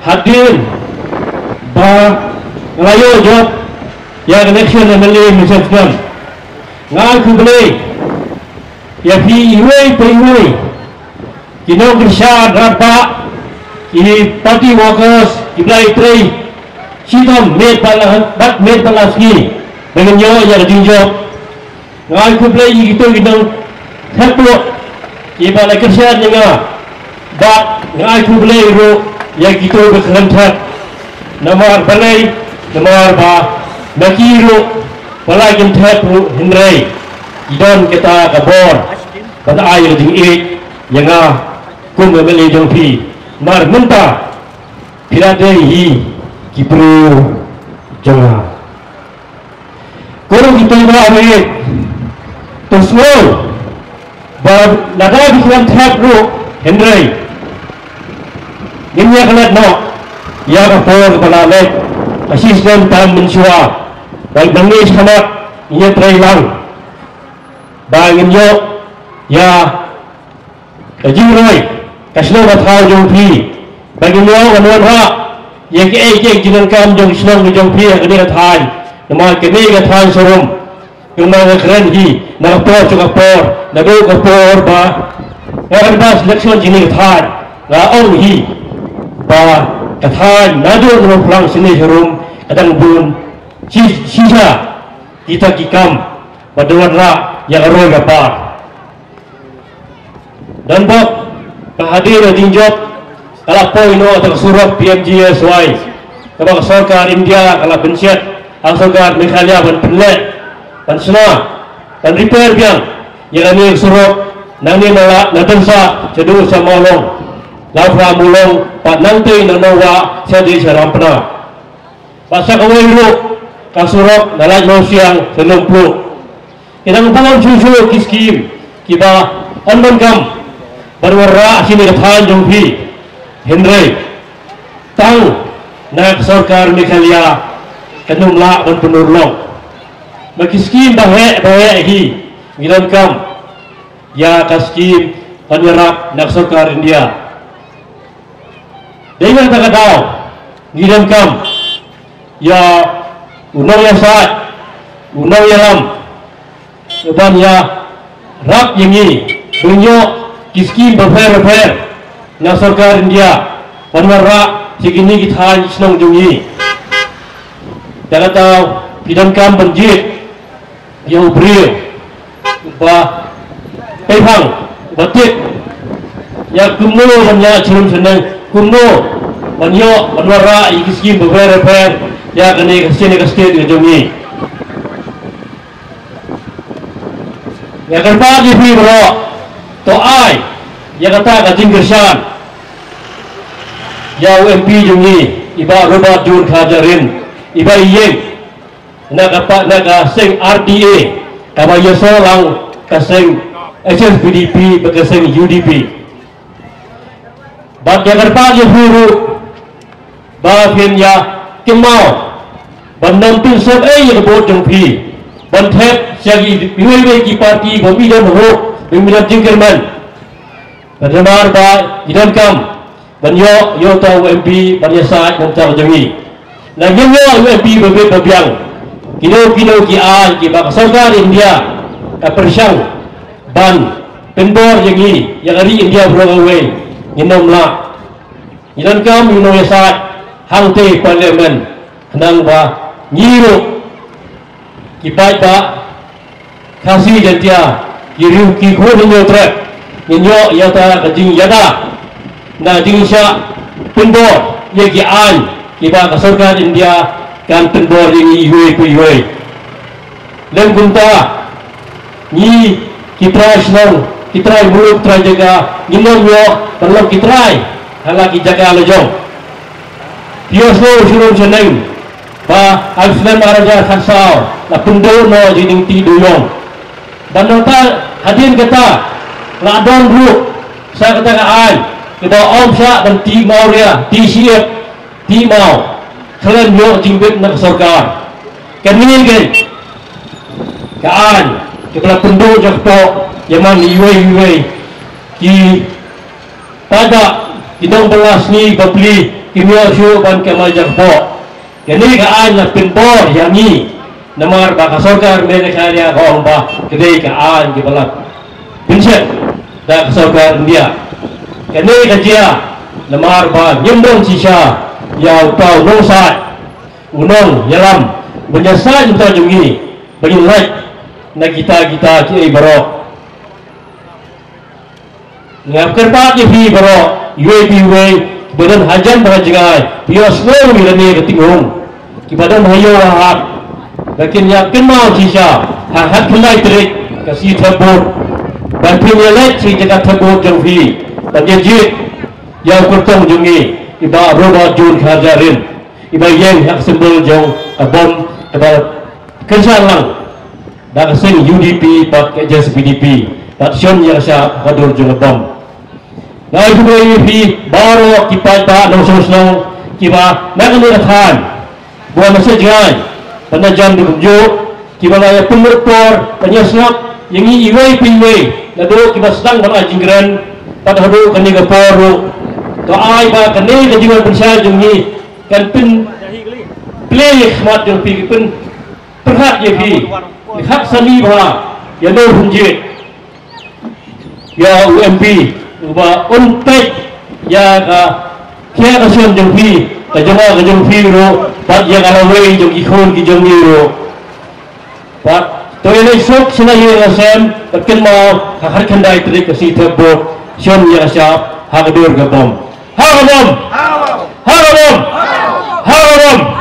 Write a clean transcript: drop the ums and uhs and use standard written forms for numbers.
hadir ba ngelayo job ya connection MLA Misafkan ngal kubli ya fi iwe pe iwe kinong kerja rapa ki party workers kiblai trei sidom med palaski dengan nyo ya dinjo ngal kubli gitu kinong satu iba kerja nga ba ngal kubli ro ya gitu berkentat nomor balai nomor ba nakiro wala gintat ro hindrai idon kita kabor pada air ding yang kum MLA jongpi mar minta pirade hi kipru jonga koro kita ba ame to small ba nada bikin tap ro hindrai ninya kalat no ya kapor kepala lek asisten tam mensua baik nangis kamat ia trailang bangin yo ya kajiroi kasno bathau jongpi bangin yo wanwan ha ya ke jinan kam jong snong jongpi akani kathai nama kene kathai sorom yung mga keren hi nakapor chukapor nado kapor ba ngaran ba selection jini kathai nga ong hi ba kathai nado no pulang sini sorom kadang bun sisa kita kikam paduan ra yang roy kapar dan bok hadir di job kalau poino atau surat PMGSY kalau sarkar India kalau pensiat sarkar Meghalaya dan penlet dan sena dan repair biang yang ini surat nangni nala natansa cedu samolong lafra mulong pat nanti nanawa sedi sarampna basa kawairu kasurok nalat no siang selumplu inang pangam susu kiskim kiba onman kam barwara sini kathan jongpi Henry tang nak sarkar Meghalaya kanumla dan penurlong makiskim bahe hi ngiran kam ya kaskim panyerap nak sarkar India dengan takadaw ngiran kam ya unang ya saat unang ya lam dan ya rap yangi bunyo kiskim berfer na sarkar India panwara sigini kita isnong jungi dapat tahu pidan kam banjir yang ubril ba pehang batik ya kumno dan ya cirum senang kumno banyo panwara kiskim berfer ya kene kesini ke state jungi ya kan pagi fi bro to ai ya kata kajing kersan ya UMP jungi iba Robert Jun Khajarin iba yeng nak apa nak seng RDA kaba yeso lang kaseng HSPDP bekaseng UDP bat ya kan pagi huru ba fin ya kemau bandampin sob yang bot jongpi bantep siagi biwe ki parti bamidam ho bimidam jingkerman badamar ba idan kam banyo yo ta UMP banyasa ngomta jangi na nyo UMP bebe babiang kino ki a ki ba sarkar India ka persyang ban penbor jangi yang ari India brogawe nginom la idan kam ino yasa hangte parliament nang ba nyiro kipai ba kasih jantia kiru ki ko ninyo trek ninyo yata kajing yada na jingsha pendor yegi an kiba kasarkan India kan pendor yang iwe dan gunta ni kitrai senang kitrai buruk kitrai jaga ninom yo perlu kitrai halaki jaga lejong piosno suruh senang ba Alfred Maharaja Khansau la pundo no jining ti duyong banota hadin kata ladon bro saya katakan kita om sya dan ti mau dia ti siap ti mau kalian yo jimbet nak sarkar kami kan kaan kita pundo jakpo yaman iwe ki pada 17 ni bapli kimia syu ban kemal jakbo kini kaan na pinbor yang ni namar ba kasokar mereka dia kaong ba kini kaan di balap pinset da kasokar dia kini kajia namar ba nyembong sisa yau tau nongsat unong yalam menyesal kita jungi bagi like na kita ki barok ngap kerpat ye barok UAP badan hajan berhajangai dia slow ni lani ketingung ki badan hayo hak lakin yakin mau sisa hat kulai trik kasih tabur bantu nyelek si jaga tabur jauhi dan jejit yang kurtong jungi iba roda jun khajarin iba yang hak sembel jauh abom kepada kensalang dan sing UDP pat kejas PDP pat sion yang sya hadur jung abom na ibu UDP baru kipai pa nong sosnong kiba nak nuratan buat masa jangan penajam dikubjuk kiba ngaya pemurpor penyeslap yang ini iwai lalu kiba sedang dalam ajingran pada hadur kani gaporu to ai ba kani kajingan pensyal jungi kan pin play khmat jung pi pin perhat ye pi hak sani ba ya no hunjit ya UMP uba untek ya ka kia kasion jung pi kajama kajung pi ro pat ya kalawai jung ikhon ki jung ro pat to ini sok sina ye rasem patken mau har khandai trik kasi thabo sion ya syap hagadur gabom harabom harabom harabom